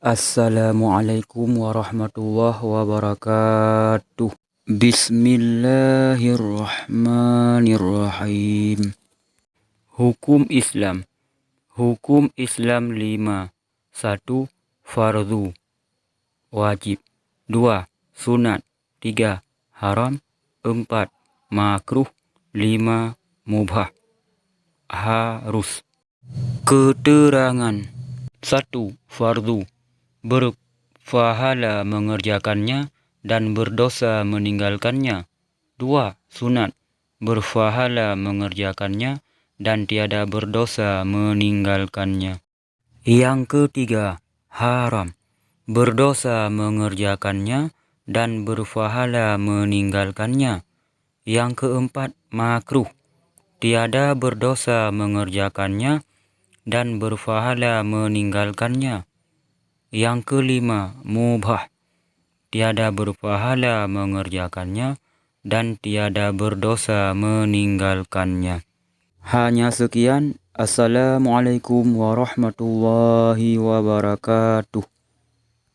Assalamualaikum warahmatullahi wabarakatuh. Bismillahirrahmanirrahim. Hukum Islam. Hukum Islam 5. 1. Fardu, wajib. 2. Sunat. 3. Haram. 4. Makruh. 5. Mubah, harus. Keterangan. 1. Fardu, berpahala mengerjakannya dan berdosa meninggalkannya. 2. Sunat, berpahala mengerjakannya dan tiada berdosa meninggalkannya. Yang ketiga, haram, berdosa mengerjakannya dan berpahala meninggalkannya. Yang keempat, makruh, tiada berdosa mengerjakannya dan berpahala meninggalkannya. Yang kelima, mubah, tiada berpahala mengerjakannya dan tiada berdosa meninggalkannya. Hanya sekian. Assalamualaikum warahmatullahi wabarakatuh.